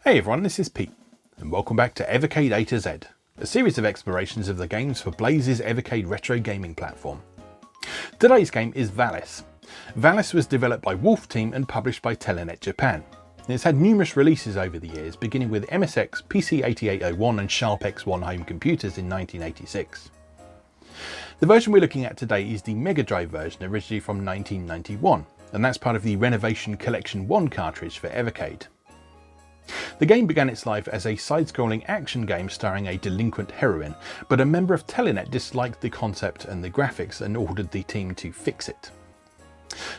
Hey everyone, this is Pete, and welcome back to Evercade A to Z, a series of explorations of the games for Blaze's Evercade retro gaming platform. Today's game is Valis. Valis was developed by Wolf Team and published by Telenet Japan. It's had numerous releases over the years, beginning with MSX, PC8801 and Sharp X1 home computers in 1986. The version we're looking at today is the Mega Drive version, originally from 1991, and that's part of the Renovation Collection 1 cartridge for Evercade. The game began its life as a side-scrolling action game starring a delinquent heroine, but a member of Telenet disliked the concept and the graphics and ordered the team to fix it.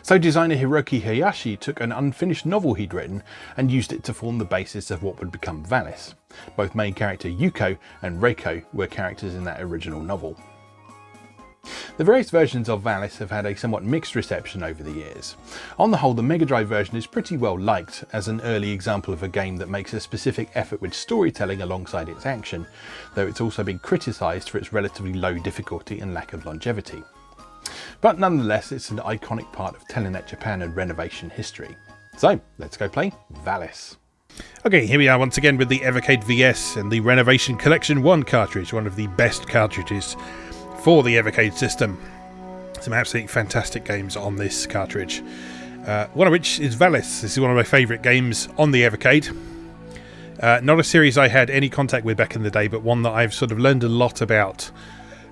So designer Hiroki Hayashi took an unfinished novel he'd written and used it to form the basis of what would become Valis. Both main character Yuko and Reiko were characters in that original novel. The various versions of Valis have had a somewhat mixed reception over the years. On the whole, the Mega Drive version is pretty well liked as an early example of a game that makes a specific effort with storytelling alongside its action, though it's also been criticised for its relatively low difficulty and lack of longevity. But nonetheless, it's an iconic part of Telenet Japan and Renovation history. So, let's go play Valis. Okay, here we are once again with the Evercade VS and the Renovation Collection 1 cartridge, one of the best cartridges for the Evercade system. Some absolutely fantastic games on this cartridge. One of which is Valis. This is one of my favourite games on the Evercade. Not a series I had any contact with back in the day, but one that I've sort of learned a lot about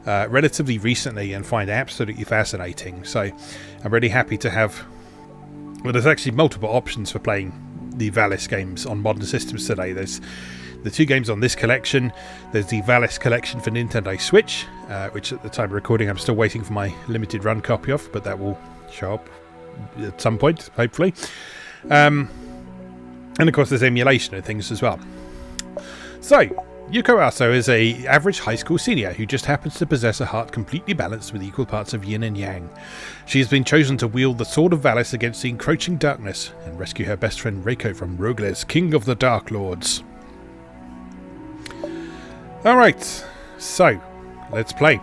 relatively recently and find absolutely fascinating. So I'm really happy to have... Well, there's actually multiple options for playing the Valis games on modern systems today. There's the two games on this collection. There's the Valis collection for Nintendo Switch, which at the time of recording I'm still waiting for my limited run copy of, but that will show up at some point, hopefully. And of course there's emulation and things as well. So, Yuko Aso is an average high school senior who just happens to possess a heart completely balanced with equal parts of yin and yang. She has been chosen to wield the Sword of Valis against the encroaching darkness and rescue her best friend Reiko from Rogles, King of the Dark Lords. Alright, so let's play.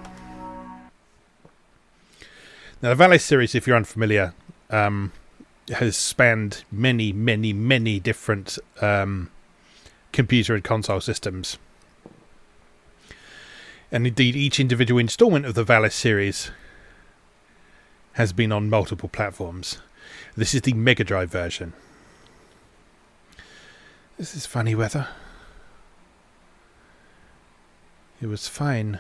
Now the Valis series, if you're unfamiliar, has spanned many different computer and console systems. And indeed each individual installment of the Valis series has been on multiple platforms. This is the Mega Drive version. This is funny weather. It was fine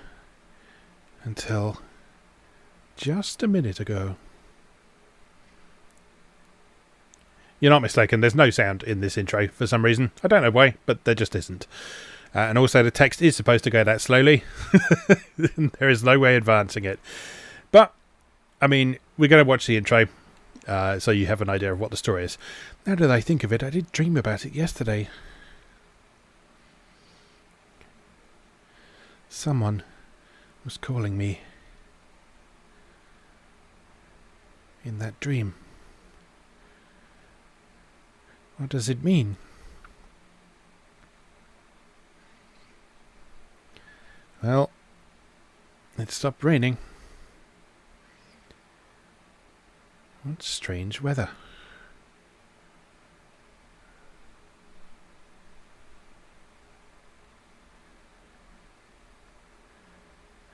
until just a minute ago. You're not mistaken, there's no sound in this intro for some reason. I don't know why, but there just isn't. And also the text is supposed to go that slowly. There is no way advancing it. But, I mean, we're going to watch the intro, so you have an idea of what the story is. Now that I think of it, I did dream about it yesterday. Someone was calling me in that dream. What does it mean? Well, it stopped raining. What strange weather.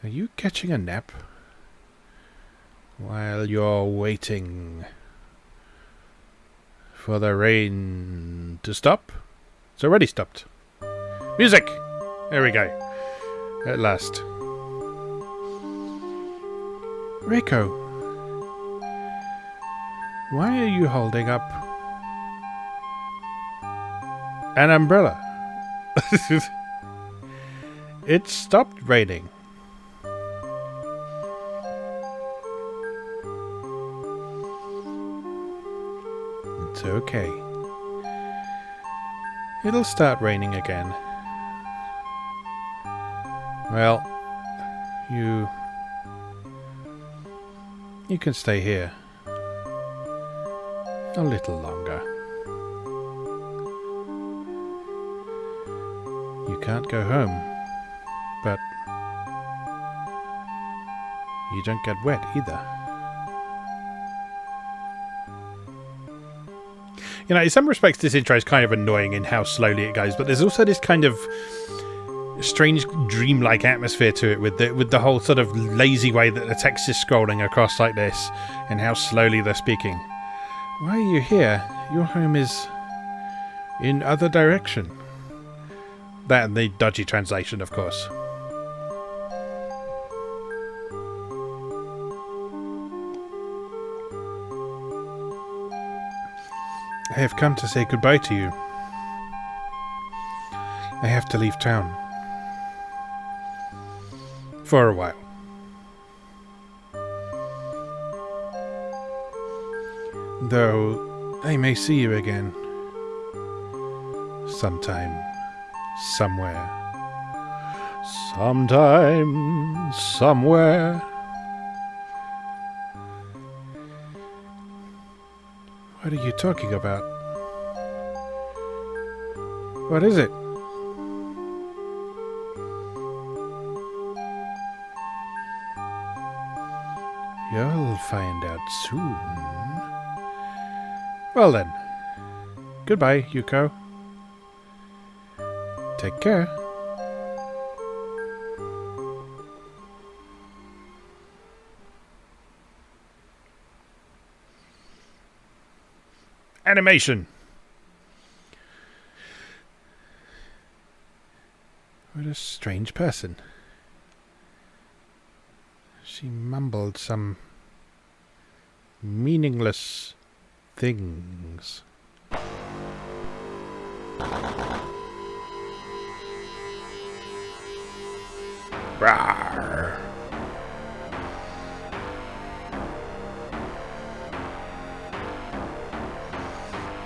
Are you catching a nap while you're waiting for the rain to stop? It's already stopped. Music! There we go. At last. Reiko, why are you holding up an umbrella? It stopped raining. It's okay. It'll start raining again. Well, you can stay here a little longer. You can't go home, but you don't get wet either. You know, in some respects, this intro is kind of annoying in how slowly it goes, but there's also this kind of strange dreamlike atmosphere to it with the whole sort of lazy way that the text is scrolling across like this and how slowly they're speaking. Why are you here? Your home is in other direction. That and the dodgy translation, of course. I have come to say goodbye to you. I have to leave town. For a while. Though I may see you again. Sometime. Somewhere. Sometime. Somewhere. What are you talking about? What is it? You'll find out soon. Well then. Goodbye, Yuko. Take care. Animation. What a strange person. She mumbled some meaningless things. Rawr.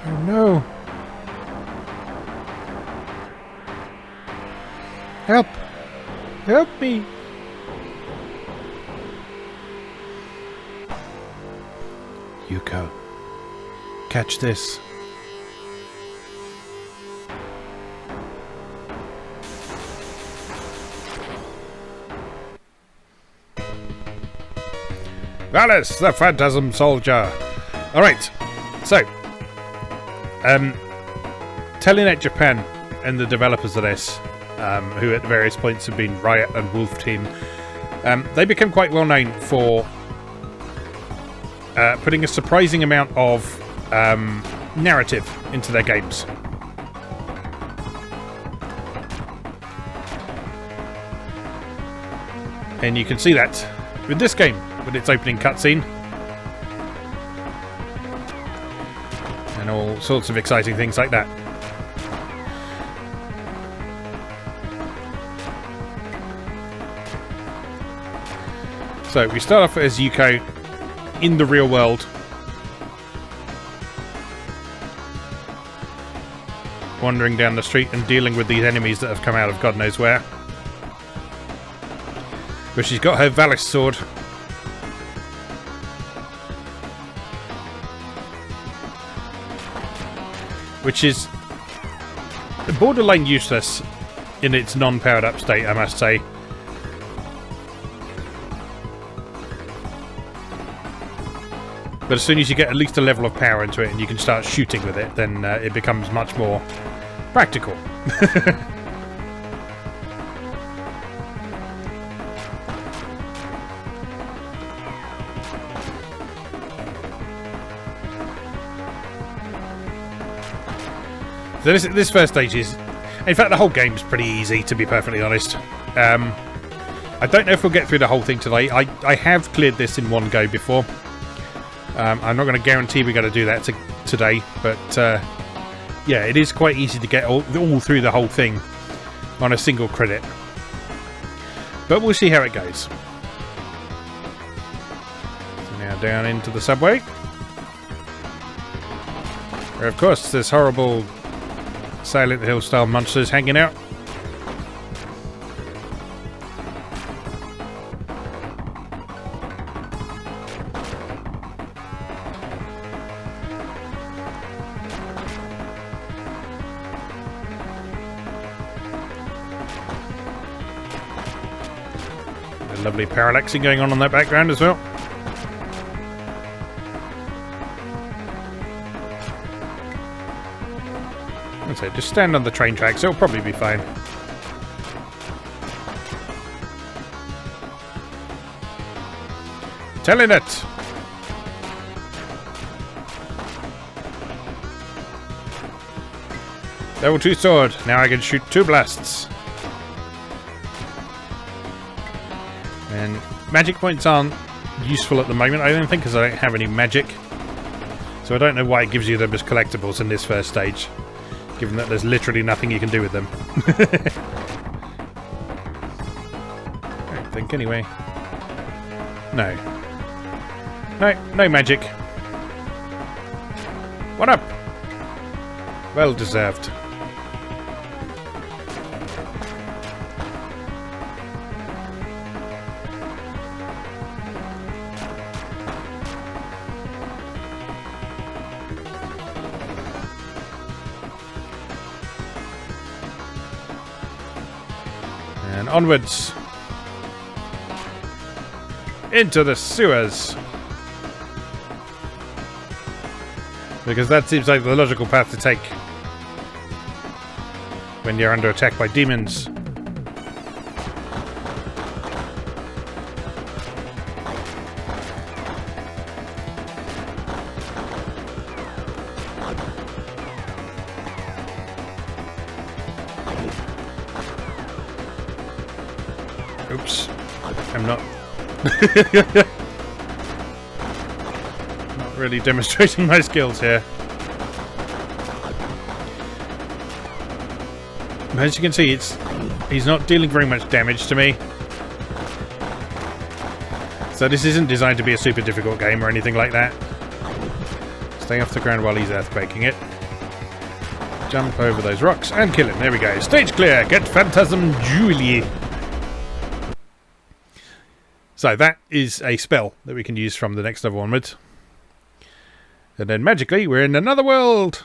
Oh no! Help! Help me! Yuko, catch this. Valis, the Fantasm Soldier. Alright, so Telenet Japan and the developers of this, who at various points have been Riot and Wolf Team, they become quite well known for putting a surprising amount of narrative into their games. And you can see that with this game, with its opening cutscene. And all sorts of exciting things like that. So we start off as Yuko in the real world, wandering down the street and dealing with these enemies that have come out of God knows where. But she's got her Valis sword. Which is borderline useless in its non-powered up state, I must say. But as soon as you get at least a level of power into it and you can start shooting with it, then it becomes much more practical. So this first stage is... In fact, the whole game's pretty easy, to be perfectly honest. I don't know if we'll get through the whole thing today. I have cleared this in one go before. I'm not going to guarantee we're going to do that today, but yeah, it is quite easy to get all through the whole thing on a single credit. But we'll see how it goes. So now down into the subway. Where, of course, there's horrible Silent Hill style monsters hanging out. Lovely parallaxing going on that background as well. That's it, just stand on the train tracks, it'll probably be fine. Telenet! Level 2 sword, now I can shoot 2 blasts. And magic points aren't useful at the moment, I don't think, because I don't have any magic. So I don't know why it gives you them as collectibles in this first stage, given that there's literally nothing you can do with them. I don't think, anyway. No. No magic. What up? Well deserved. And onwards. Into the sewers. Because that seems like the logical path to take when you're under attack by demons. Oops. I'm not... not really demonstrating my skills here. As you can see, he's not dealing very much damage to me. So this isn't designed to be a super difficult game or anything like that. Stay off the ground while he's earthquaking it. Jump over those rocks and kill him. There we go. Stage clear. Get Fantasm Soldier. So that is a spell that we can use from the next level onwards. And then magically we're in another world.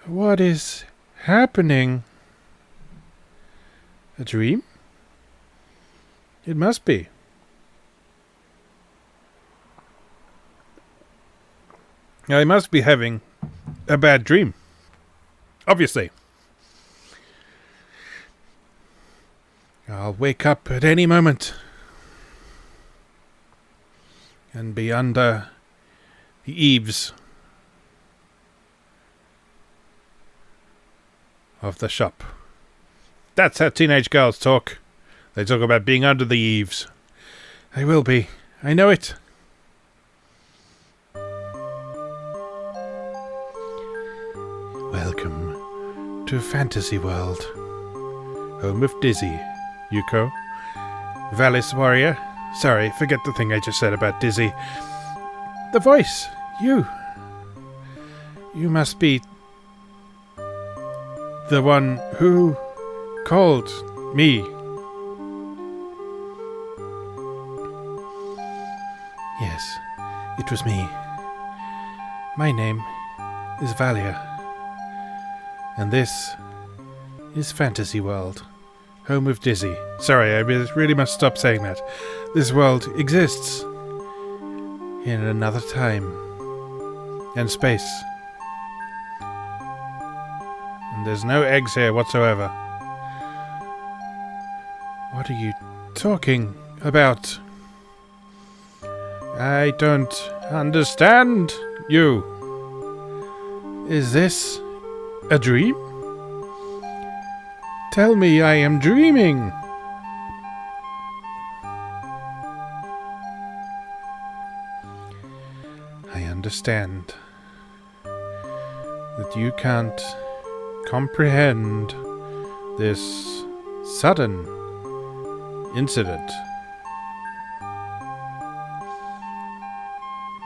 What is happening? A dream? It must be. I must be having a bad dream. Obviously. I'll wake up at any moment and be under the eaves of the shop. That's how teenage girls talk. They talk about being under the eaves. I will be. I know it. Welcome to Fantasy World. Home of Dizzy, Yuko. Valis warrior. Sorry, forget the thing I just said about Dizzy. The voice. You. You must be the one who called me. Yes, it was me. My name is Valia. And this is Fantasy World, home of Dizzy. Sorry, I really must stop saying that. This world exists in another time and space. And there's no eggs here whatsoever. What are you talking about? I don't understand you. Is this a dream? Tell me I am dreaming. I understand that you can't comprehend this sudden incident.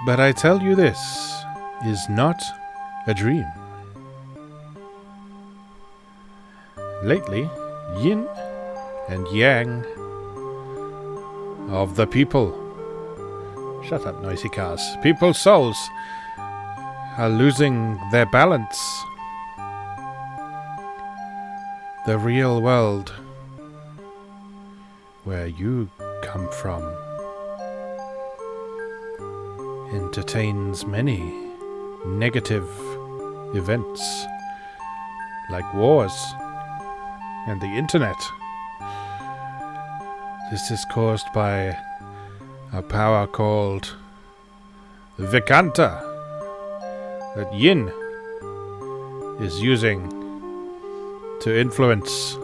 But I tell you, this is not a dream. Lately, yin and yang of the people. Shut up, noisy cars. People's souls are losing their balance. The real world, where you come from, entertains many negative events like wars and the internet. This is caused by a power called Vikanta that Yin is using to influence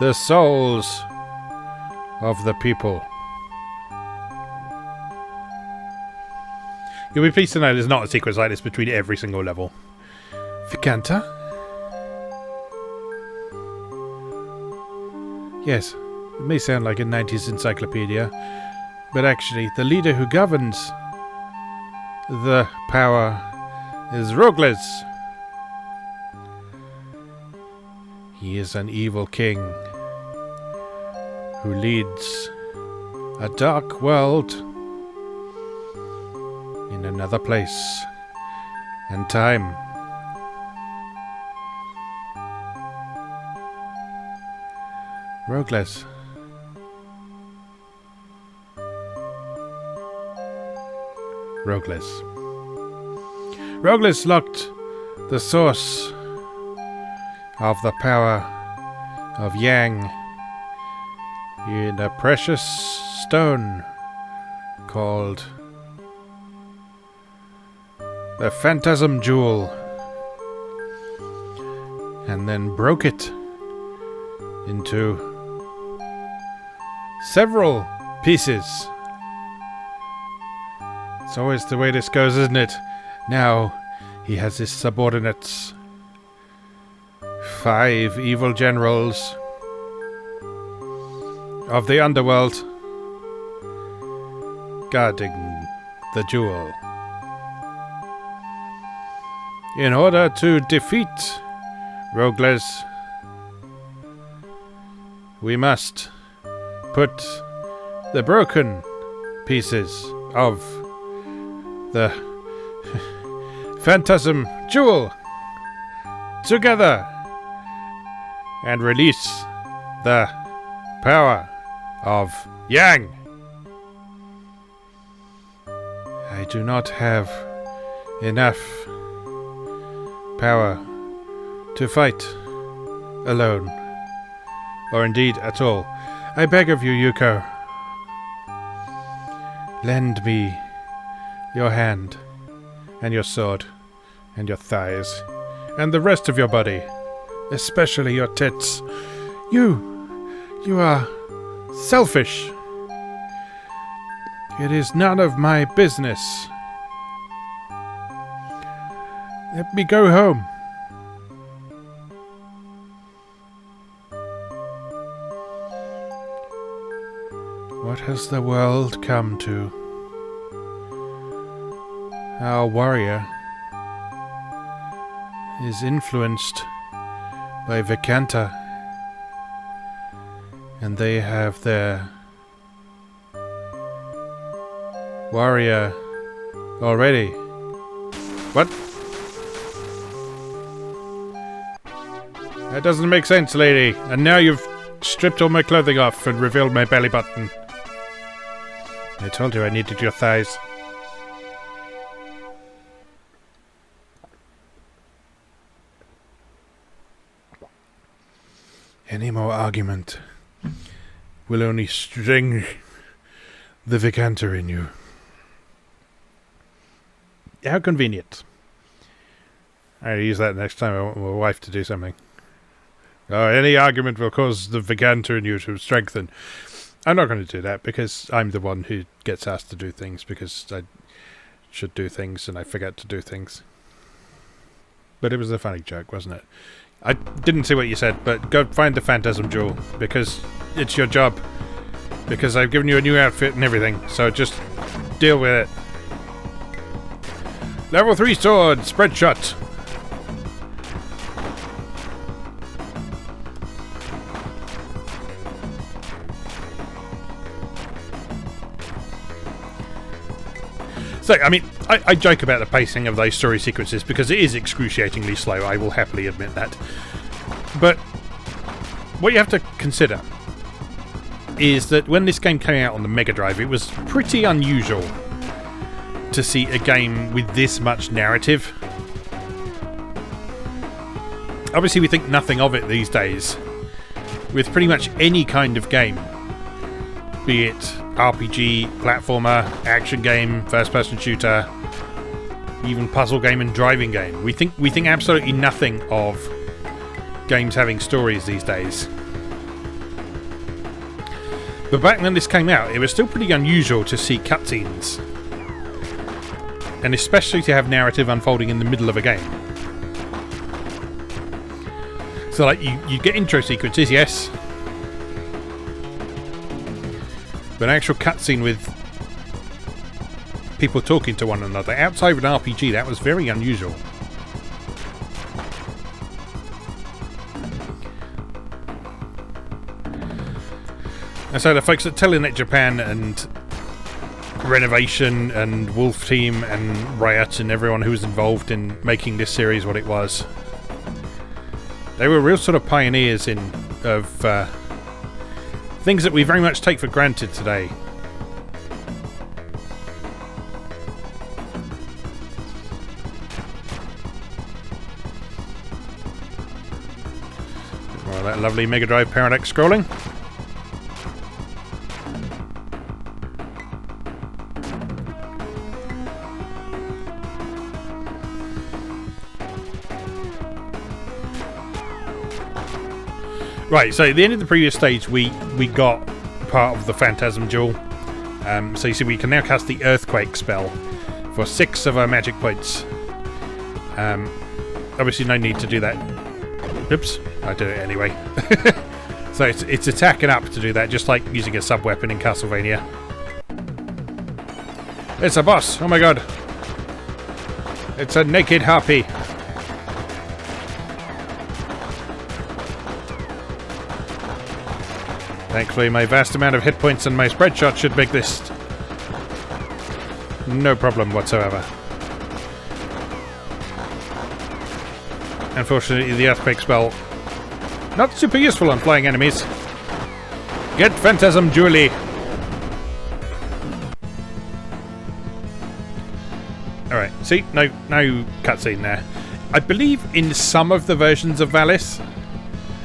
the souls of the people. You'll be pleased to know there's not a sequence like this between every single level. Vikanta? Yes, it may sound like a 90s encyclopedia, but actually the leader who governs the power is Rogles. He is an evil king who leads a dark world in another place and time. Rogles. Rogles locked the source of the power of Yang in a precious stone called the Fantasm Jewel, and then broke it into several pieces. It's always the way this goes, isn't it? Now he has his subordinates, 5 evil generals of the underworld, guarding the jewel. In order to defeat Rogles, we must put the broken pieces of the Fantasm Jewel together and release the power of Yang. I do not have enough power to fight alone, or indeed at all. I beg of you, Yuko, lend me your hand and your sword and your thighs and the rest of your body, especially your tits. You are selfish. It is none of my business. Let me go home. What has the world come to? Our warrior is influenced by Vikanta, and they have their warrior already. What? That doesn't make sense, lady. And now you've stripped all my clothing off and revealed my belly button. I told you I needed your thighs. Any more argument will only string the Vikanta in you. How convenient. I'll use that next time I want my wife to do something. Oh, any argument will cause the Vikanta in you to strengthen. I'm not going to do that because I'm the one who gets asked to do things because I should do things and I forget to do things. But it was a funny joke, wasn't it? I didn't see what you said, but go find the Phantasm Jewel because it's your job. Because I've given you a new outfit and everything, so just deal with it. Level 3 sword, spread shot. So, I mean, I joke about the pacing of those story sequences because it is excruciatingly slow, I will happily admit that. But what you have to consider is that when this game came out on the Mega Drive, it was pretty unusual to see a game with this much narrative. Obviously we think nothing of it these days. With pretty much any kind of game, be it RPG, platformer, action game, first-person shooter, even puzzle game and driving game, we think absolutely nothing of games having stories these days. But back when this came out, it was still pretty unusual to see cutscenes, and especially to have narrative unfolding in the middle of a game. So like you get intro sequences, yes, but an actual cutscene with people talking to one another outside of an RPG, that was very unusual. And so the folks at Telenet Japan and Renovation and Wolf Team and Riot and everyone who was involved in making this series what it was, they were real sort of pioneers of things that we very much take for granted today. Well, that lovely Mega Drive parallax scrolling. Right, so at the end of the previous stage, we got part of the Phantasm Jewel. So you see, we can now cast the Earthquake spell for 6 of our magic points. Obviously, no need to do that. Oops, I do it anyway. So it's attacking up to do that, just like using a sub-weapon in Castlevania. It's a boss! Oh my god! It's a naked harpy! Thankfully, my vast amount of hit points and my spread shot should make this no problem whatsoever. Unfortunately, the Earthquake spell not super useful on flying enemies. Get Phantasm Julie! Alright, see? No cutscene there. I believe in some of the versions of Valis,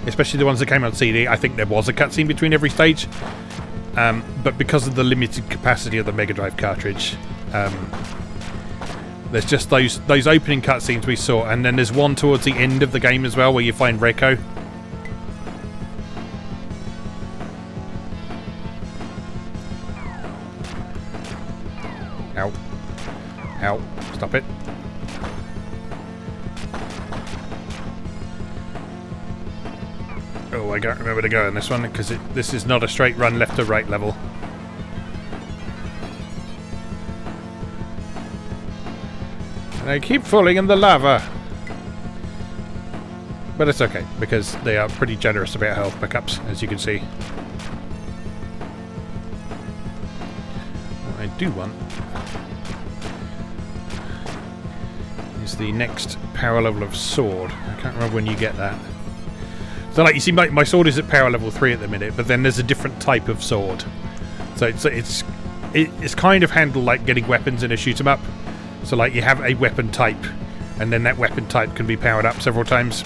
especially the ones that came on CD, I think there was a cutscene between every stage. But because of the limited capacity of the Mega Drive cartridge, there's just those opening cutscenes we saw, and then there's one towards the end of the game as well where you find Reiko. Ow. Ow. Stop it. Oh, I can't remember to go in this one because this is not a straight run left to right level. And I keep falling in the lava. But it's okay because they are pretty generous about health pickups, as you can see. What I do want is the next power level of sword. I can't remember when you get that. So like you see, my sword is at power level 3 at the minute, but then there's a different type of sword. So it's kind of handled like getting weapons in a shoot 'em up. So like you have a weapon type, and then that weapon type can be powered up several times.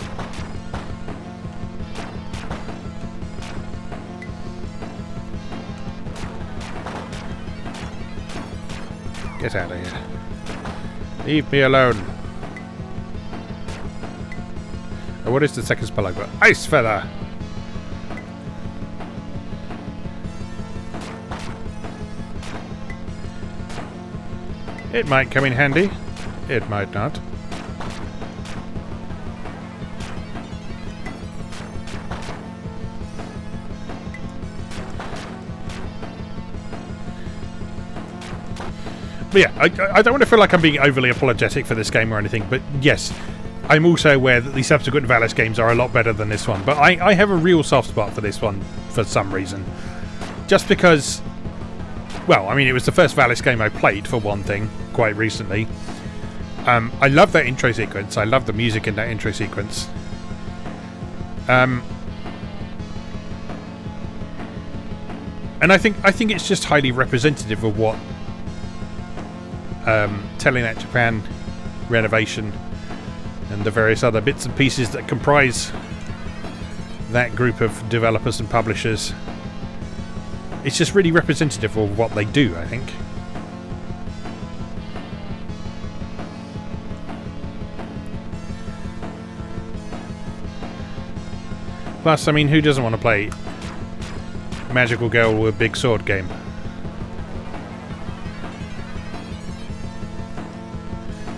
Get out of here. Leave me alone. Oh, what is the second spell I've got? Ice Feather! It might come in handy. It might not. But yeah, I don't want to feel like I'm being overly apologetic for this game or anything, but yes, I'm also aware that the subsequent Valis games are a lot better than this one, but I have a real soft spot for this one for some reason. Just because, well, I mean, it was the first Valis game I played, for one thing, quite recently. I love that intro sequence. I love the music in that intro sequence. And I think it's just highly representative of what Telenet Japan, Renovation, and the various other bits and pieces that comprise that group of developers and publishers. It's just really representative of what they do, I think. Plus, I mean, who doesn't want to play Magical Girl with a Big Sword game?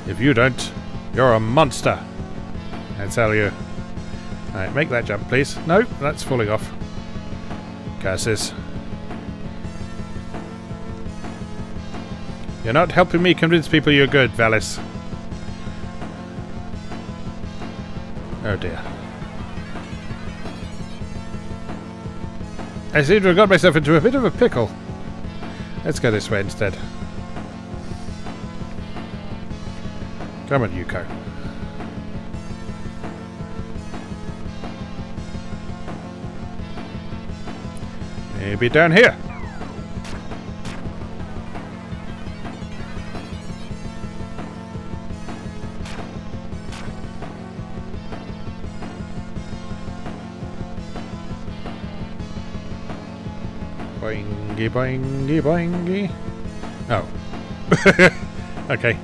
If you don't, you're a monster. I tell you. Alright, make that jump, please. No, that's falling off. Curses. You're not helping me convince people you're good, Valis. Oh dear. I seem to have got myself into a bit of a pickle. Let's go this way instead. Come on, Yuko. Maybe down here. Boingy, boingy, boingy. Oh. Okay.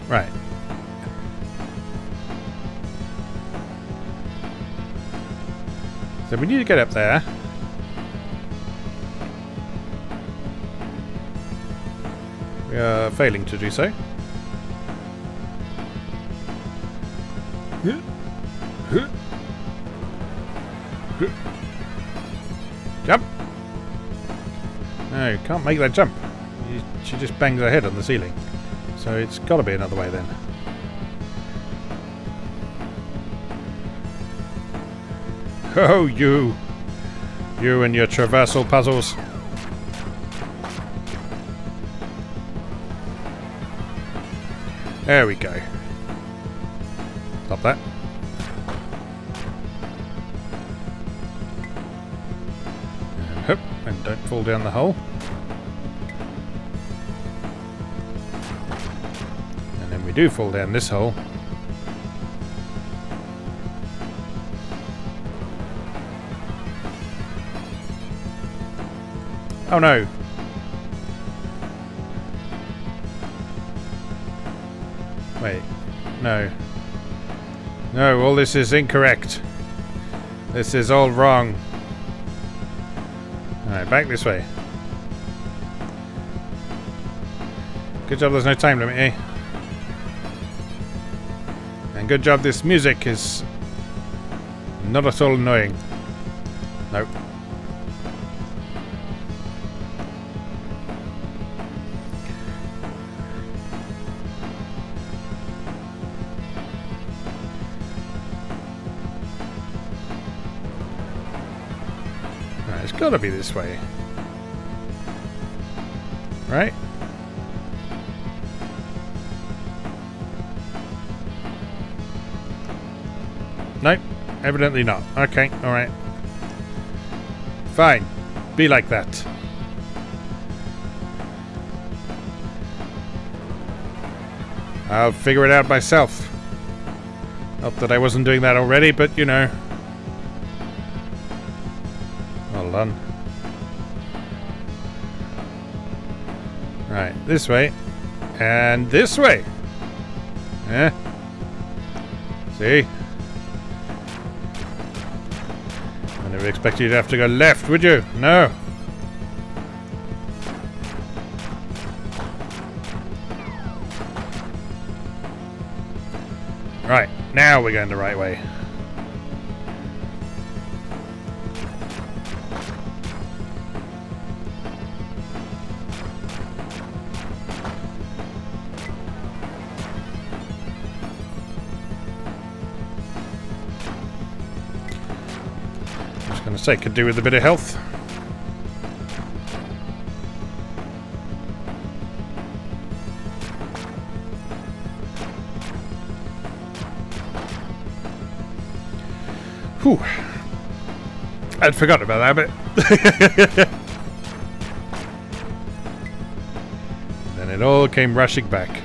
Right. So we need to get up there. We are failing to do so. Jump! No, can't make that jump. She just bangs her head on the ceiling. So it's got to be another way then. Oh, you! You and your traversal puzzles. There we go. Stop that. And hop, and don't fall down the hole. And then we do fall down this hole. Oh no! Wait, no. No, all this is incorrect. This is all wrong. Alright, back this way. Good job there's no time limit, eh? And good job this music is not at all annoying. Nope. It's gotta be this way. Right? Nope. Evidently not. Okay, alright. Fine. Be like that. I'll figure it out myself. Not that I wasn't doing that already, but you know. Hold on. Right, this way. And this way. Eh? See? I never expected you to have to go left, would you? No. Right, now we're going the right way. Just gonna say, could do with a bit of health. Whew. I'd forgotten about that bit. it all came rushing back.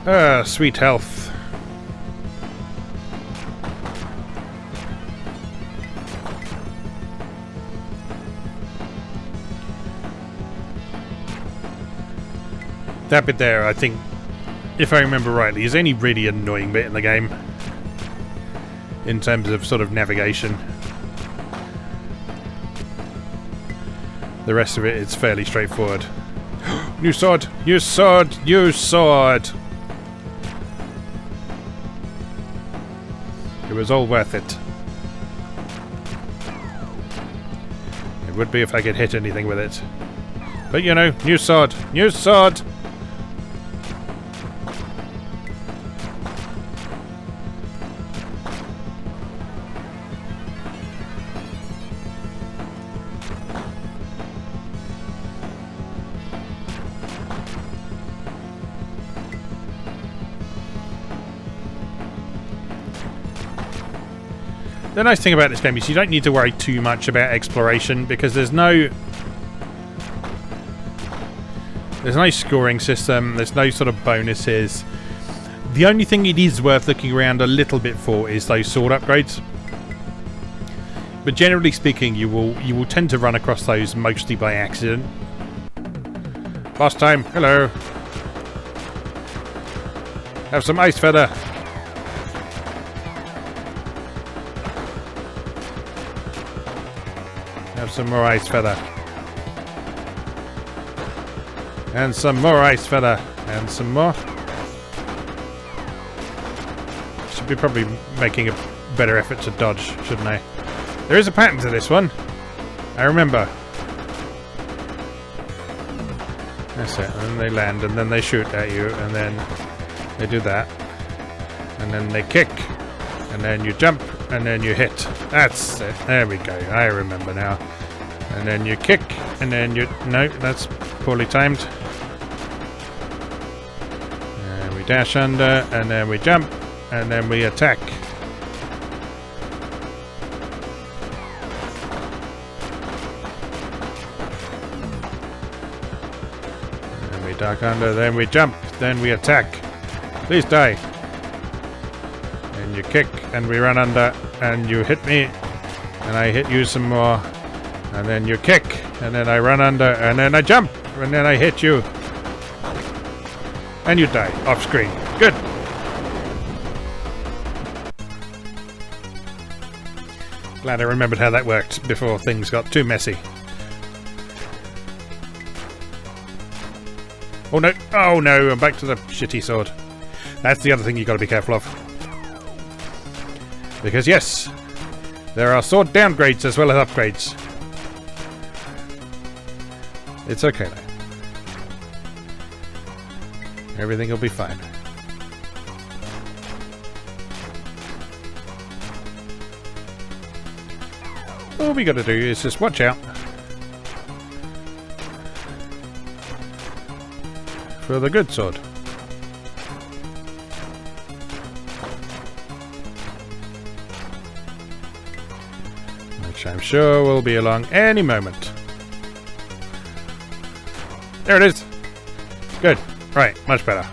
Ah, sweet health. That bit there, I think, if I remember rightly, is only really annoying bit in the game. In terms of sort of navigation. The rest of it is fairly straightforward. New sword! New sword! New sword! It was all worth it. It would be if I could hit anything with it. But you know, new sword! New sword! The nice thing about this game is you don't need to worry too much about exploration because there's no scoring system, there's no sort of bonuses. The only thing it is worth looking around a little bit for is those sword upgrades. But generally speaking, you will tend to run across those mostly by accident. Boss time, hello. Have some ice feather. Have some more ice feather. And some more ice feather. And some more. Should be probably making a better effort to dodge, shouldn't I? There is a pattern to this one. I remember. That's it. And then they land and then they shoot at you and then they do that. And then they kick. And then you jump and then you hit. That's it. There we go. I remember now. And then you kick and then you... No, that's poorly timed. And we dash under and then we jump and then we attack. And we duck under, then we jump, then we attack. Please die. And you kick and we run under and you hit me and I hit you some more and then you kick and then I run under and then I jump and then I hit you and you die off screen. Good. Glad I remembered how that worked before things got too messy. Oh no, oh no, I'm back to the shitty sword. That's the other thing you've got to be careful of. Because yes, there are sword downgrades as well as upgrades. It's okay though. Everything will be fine. All we got to do is just watch out for the good sword. Which I'm sure will be along any moment. There it is. Good. Right, much better.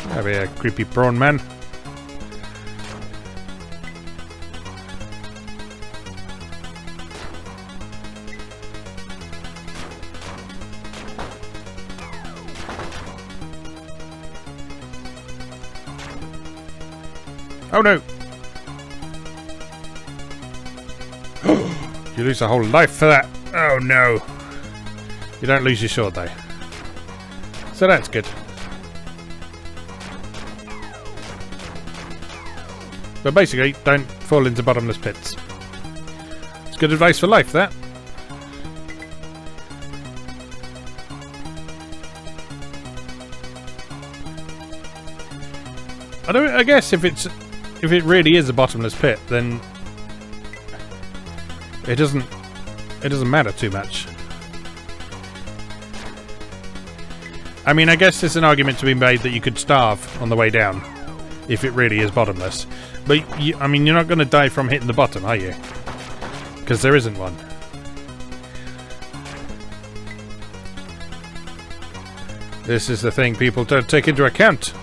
That'll be a creepy prawn man. Oh no! You lose a whole life for that. Oh no! You don't lose your sword though. So that's good. But basically, don't fall into bottomless pits. It's good advice for life, that. I guess if it really is a bottomless pit, then it doesn't it doesn't matter too much. I mean, I guess there's an argument to be made that you could starve on the way down if it really is bottomless. But, I mean, you're not going to die from hitting the bottom, are you? Because there isn't one. This is the thing people don't take into account.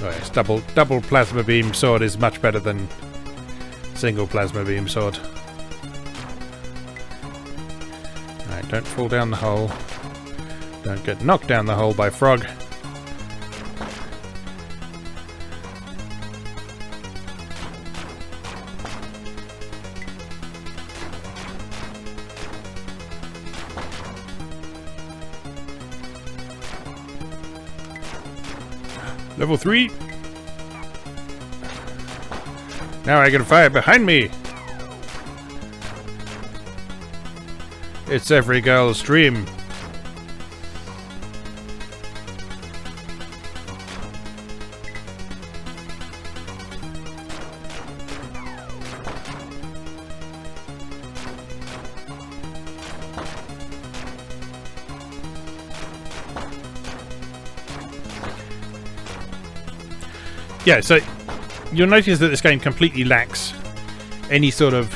Oh yes, double plasma beam sword is much better than single plasma beam sword. Alright, don't fall down the hole. Don't get knocked down the hole by frog. Level 3. Now I can fire behind me. It's every girl's dream. Yeah, so you'll notice that this game completely lacks any sort of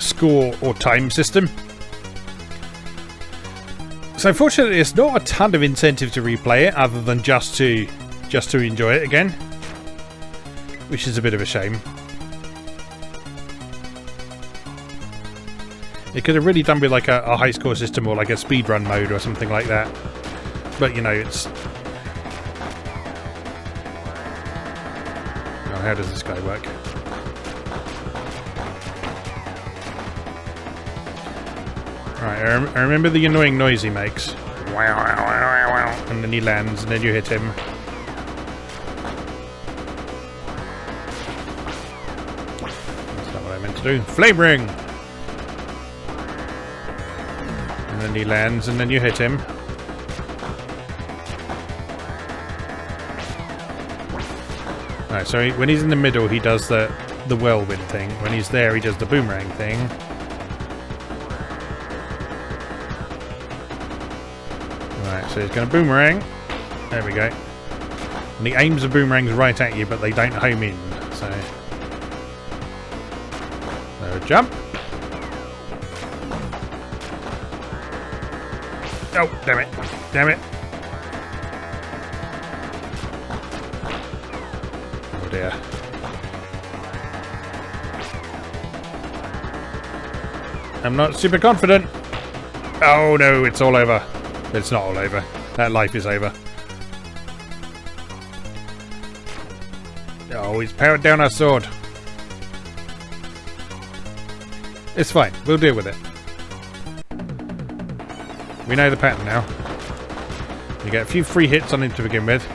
score or time system. So fortunately, there's not a ton of incentive to replay it, other than just to enjoy it again, which is a bit of a shame. It could have really done with like a high score system or like a speedrun mode or something like that. But you know, it's... How does this guy work? Right, I remember the annoying noise he makes. And then he lands, and then you hit him. That's not what I meant to do. Flame ring! And then he lands, and then you hit him. Right, so when he's in the middle, he does the whirlwind thing. When he's there, he does the boomerang thing. Right, so he's going to boomerang. There we go. And he aims the boomerangs right at you, but they don't home in. So jump. Oh, damn it. Damn it. Dear. I'm not super confident. Oh no, it's all over. It's not all over. That life is over. Oh, he's powered down our sword. It's fine. We'll deal with it. We know the pattern now. You get a few free hits on him to begin with.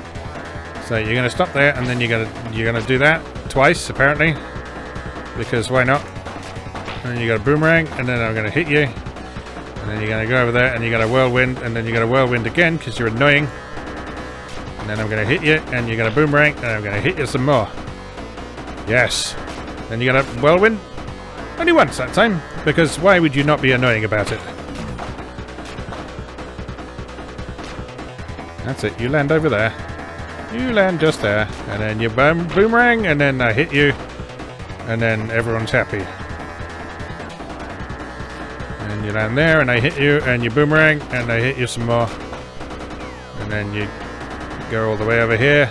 So you're going to stop there, and then you're going to do that twice, apparently, because why not? And then you got a boomerang, and then I'm going to hit you, and then you're going to go over there, and you got a whirlwind, and then you got a whirlwind again because you're annoying, and then I'm going to hit you, and you got a boomerang, and I'm going to hit you some more. Yes. Then you got a whirlwind, only once that time, because why would you not be annoying about it? That's it. You land over there. You land just there, and then you boomerang, and then I hit you, and then everyone's happy. And you land there, and I hit you, and you boomerang, and I hit you some more. And then you go all the way over here,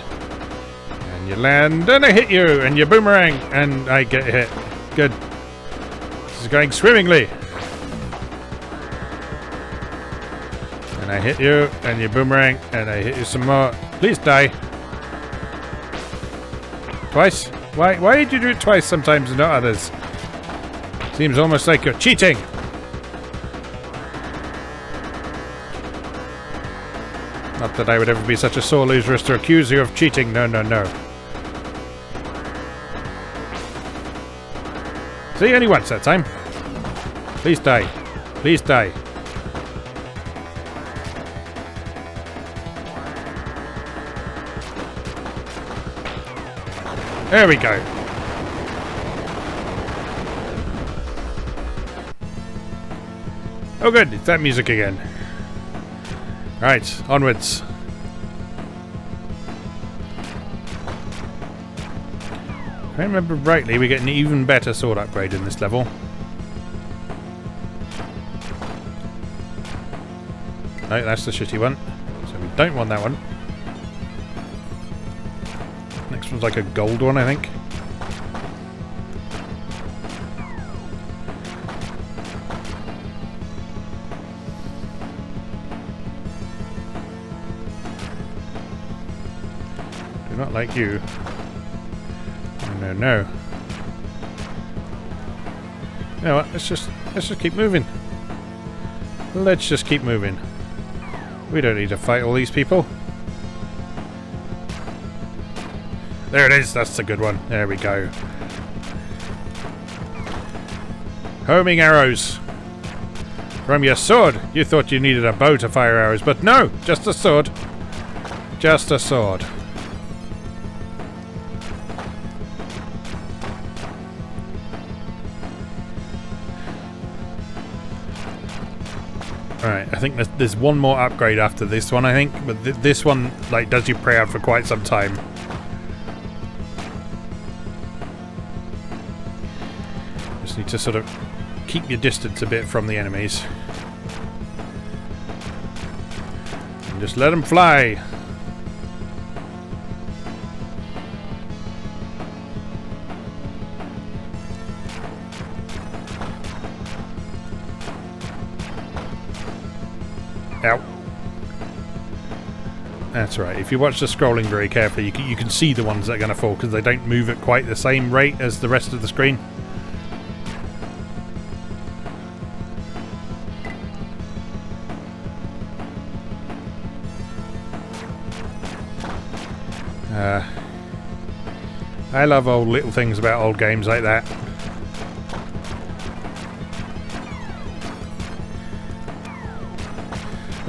and you land, and I hit you, and you boomerang, and I get hit. Good. This is going swimmingly. And I hit you, and you boomerang, and I hit you some more. Please die. Twice? Why did you do it twice sometimes and not others? Seems almost like you're cheating. Not that I would ever be such a sore loser as to accuse you of cheating. No, no, no. See, only once that time. Please die. Please die. There we go. Oh good, it's that music again. Right, onwards. If I remember rightly, we get an even better sword upgrade in this level. No, that's the shitty one. So we don't want that one. Next one's like a gold one, I think. Do not like you. No, no. You know what? Let's just keep moving. Let's just keep moving. We don't need to fight all these people. There it is. That's a good one. There we go. Homing arrows. From your sword. You thought you needed a bow to fire arrows, but no, just a sword. Just a sword. Alright, I think there's one more upgrade after this one, I think, but this one like does you proud for quite some time. Just need to sort of keep your distance a bit from the enemies. And just let them fly. Ow. That's right. If you watch the scrolling very carefully, you can see the ones that are going to fall because they don't move at quite the same rate as the rest of the screen. I love old little things about old games like that.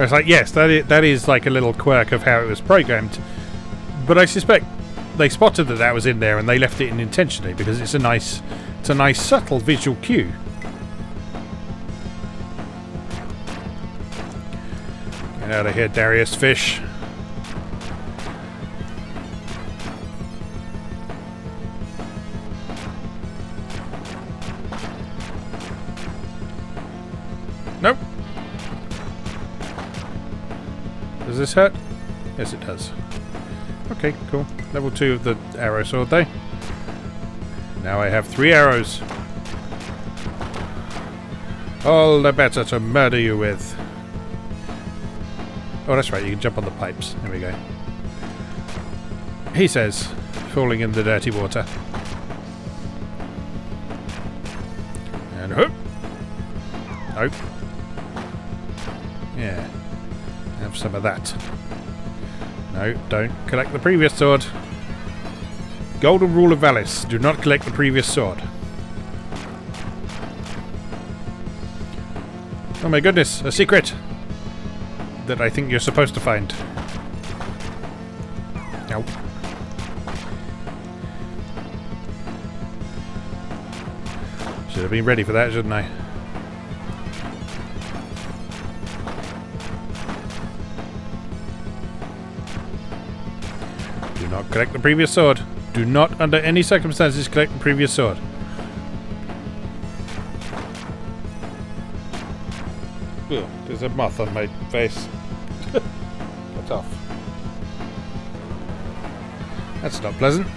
It's like, yes, that is like a little quirk of how it was programmed, but I suspect they spotted that was in there and they left it in intentionally because it's a nice subtle visual cue. Get out of here, Darius Fish. Nope. Does this hurt? Yes, it does. Okay, cool. Level 2 of the arrow sword, though. Now I have 3 arrows. All the better to murder you with. Oh, that's right, you can jump on the pipes. There we go. He says, falling in the dirty water. And hoop! Nope. Yeah. Have some of that. No, don't collect the previous sword. Golden rule of Valis. Do not collect the previous sword. Oh my goodness, a secret that I think you're supposed to find. Ow. Should have been ready for that, shouldn't I? Do not collect the previous sword. Do not, under any circumstances, collect the previous sword. Ugh, there's a moth on my face. Get off. That's not pleasant.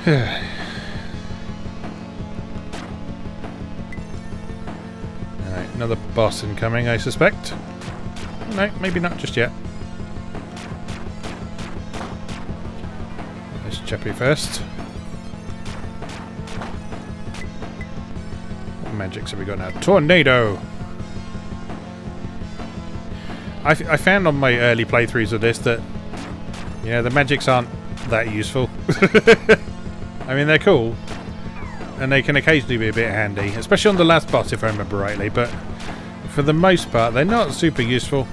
Alright, another boss incoming, I suspect. No, maybe not just yet. This chappie first. What magics have we got now? Tornado! I found on my early playthroughs of this that, yeah, the magics aren't that useful. I mean, they're cool, and they can occasionally be a bit handy, especially on the last boss, if I remember rightly, but for the most part, they're not super useful.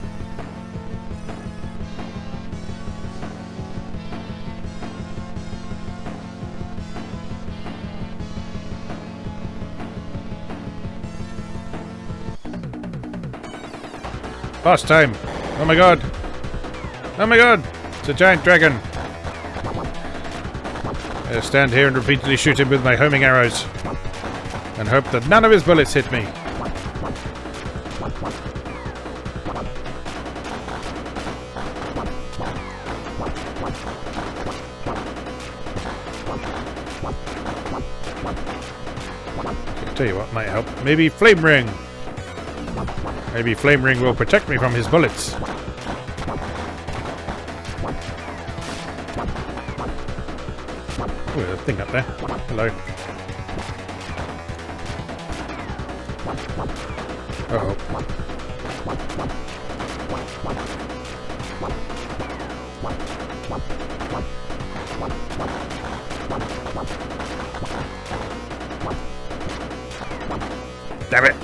Boss time. Oh my god. Oh my god. It's a giant dragon. I stand here and repeatedly shoot him with my homing arrows. And hope that none of his bullets hit me. I'll tell you what might help. Maybe Flame Ring. Maybe Flame Ring will protect me from his bullets. Oh, there's a thing up there. Hello. Uh-oh. Damn it!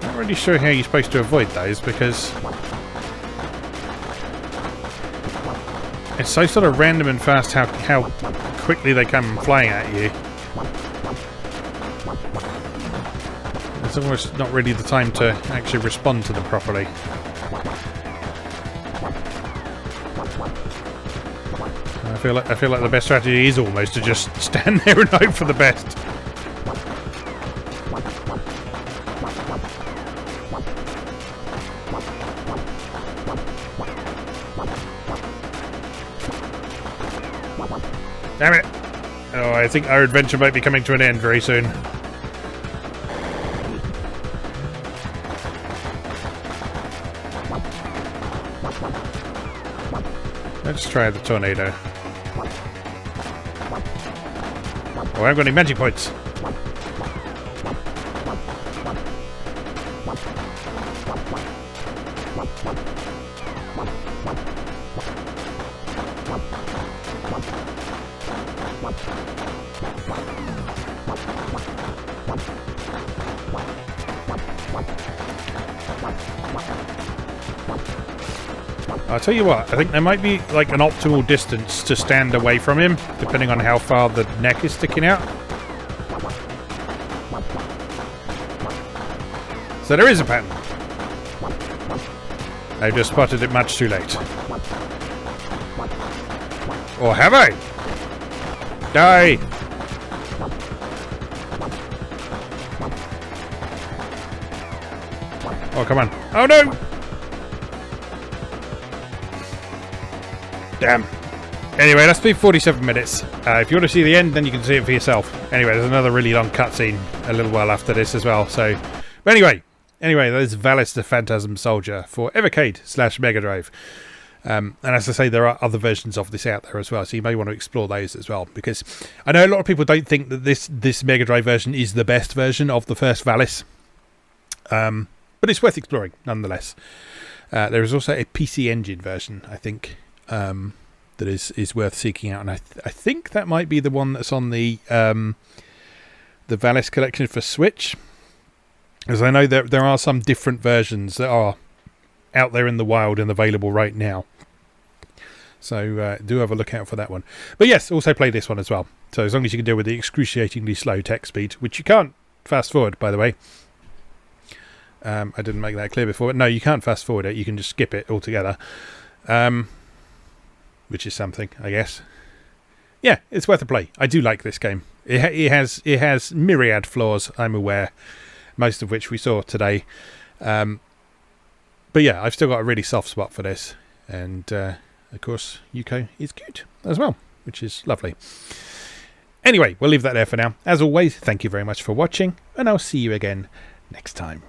Not really sure how you're supposed to avoid those because it's so sort of random and fast how quickly they come flying at you. It's almost not really the time to actually respond to them properly. I feel like the best strategy is almost to just stand there and hope for the best. Damn it! Oh, I think our adventure might be coming to an end very soon. Let's try the tornado. Oh, I haven't got any magic points. I'll tell you what, I think there might be like an optimal distance to stand away from him, depending on how far the neck is sticking out. So there is a pattern. I've just spotted it much too late. Or have I? Die! Oh, come on. Oh no! Damn. Anyway, that's been 47 minutes. If you want to see the end, then you can see it for yourself. Anyway, there's another really long cutscene a little while after this as well. So, but anyway, there's Valis the Phantasm Soldier for Evercade/Mega Drive. And as I say, there are other versions of this out there as well, so you may want to explore those as well. Because I know a lot of people don't think that this Mega Drive version is the best version of the first Valis. But it's worth exploring nonetheless. There is also a PC Engine version, I think. That is worth seeking out, and I think that might be the one that's on the Valis collection for Switch, as I know there are some different versions that are out there in the wild and available right now. So do have a look out for that one. But yes, also play this one as well. So as long as you can deal with the excruciatingly slow text speed, which you can't fast forward, by the way. I didn't make that clear before, but no, you can't fast forward it. You can just skip it altogether. Which is something, I guess. Yeah, it's worth a play. I do like this game. It has myriad flaws, I'm aware, most of which we saw today. But yeah, I've still got a really soft spot for this, and of course, Yuko is good as well, which is lovely. Anyway, we'll leave that there for now. As always, thank you very much for watching, and I'll see you again next time.